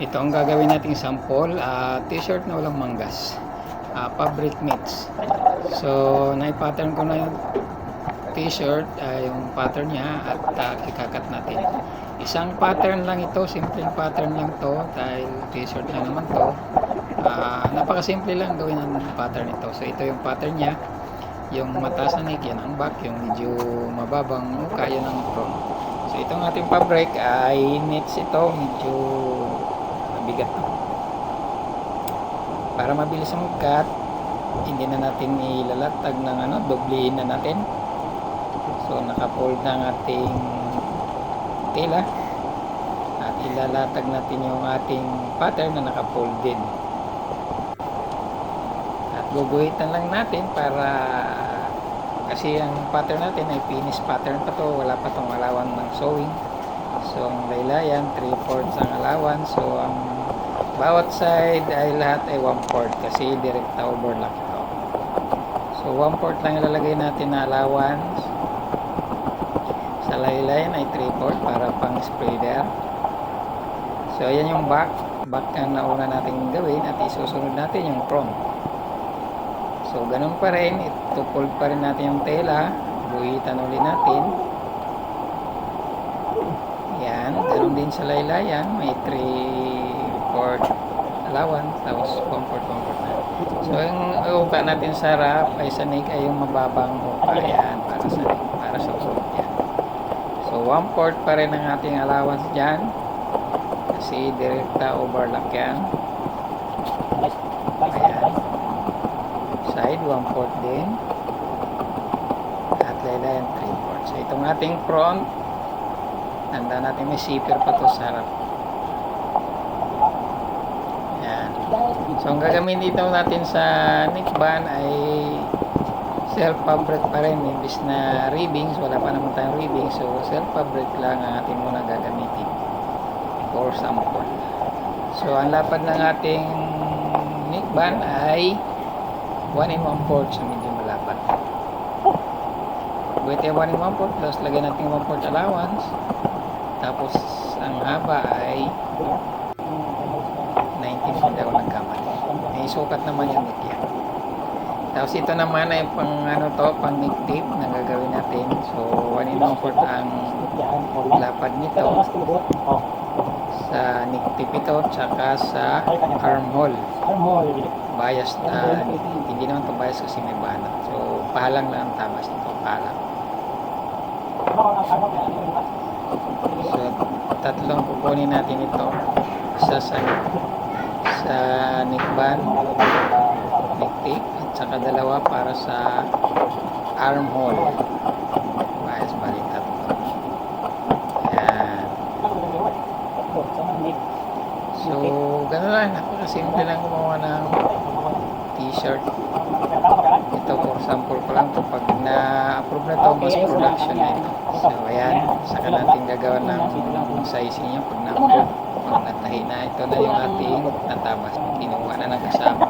Ito ang gagawin nating sample, t-shirt na walang manggas, fabric mix. So nai-pattern ko na yung t-shirt, yung pattern niya, at ikakat natin. Isang pattern lang ito, simpleng pattern lang to, dahil t-shirt na naman to. Napakasimple lang gawin ang pattern ito. So ito yung pattern niya, yung mataas na neck, yan ang back, yung medyo mababang mukha, yan ang front. So itong ating fabric ay knits ito, medyo bigat to. Para mabilis ang cut, hindi na natin ilalatag ng doblehin na natin. So naka-fold na ang ating tela at ilalatag natin yung ating pattern na naka-fold din. At guguhitan lang natin para, kasi ang pattern natin ay finish pattern pa to, wala pa tong alawan ng sewing. So ang laylayan 3/4 ang alawan. So ang bawat side ay lahat ay 1/4 kasi direct overlock ito. So 1/4 lang ilalagay natin na allowance. Sa laylayan ay 3/4 para pang spreader. So ayan yung back ang nauna natin gawin, at isusunod natin yung front. So ganun pa rin, itufold pa rin natin yung tela, buhitan ulit natin. Yan, ganun din sa laylayan, may 3/4 allowance, tapos 1/4 na. So yung uka natin sa wrap ay sa neck ay yung mababang uka, yan, para sa neck, para sa uka yan. So 1/4 pa rin ang ating allowance dyan, kasi direkta overlock yan. Ayan, side 1/4 din, at laylayan 3/4. So itong ating front, tanda natin may zipper pa to sa harap. Yan. So ang gagamitin dito natin sa neckband ay self fabric pa rin, imbis na ribbings, wala pa naman tayong ribbing, so self fabric lang ang ating muna gagamitin for sample. So ang lapad ng ating neckband ay 1 1/4, so medyo malapad. Buwete 1 1/4, plus lagyan natin 1/4 allowance. Tapos ang haba ay 19, hindi ako nagkamali. May sukat naman yung neck yan. Tapos ito naman ay pang pang neck tip na gagawin natin. So 1 1/4 ang lapad nito sa neck tip ito, tsaka sa armhole. Bias na, hindi naman ito bias kasi may banat. So pahalang lang ang tabas nito, pahalang. So tatlong kukunin natin ito, isa sa neckband, neck tip, at saka dalawa para sa armhole. Bias, balik tatlo. Ayan. So gano'n lang, napakasimple lang gumawa ng t-shirt. Ito for sample ko lang to. Pag na-approve na to, mas production na ito. So ayan, saka natin gagawa ng sizing niya pag na-approve. Pag natahi na, ito na yung ating natabas. Kinuha na ng kasama.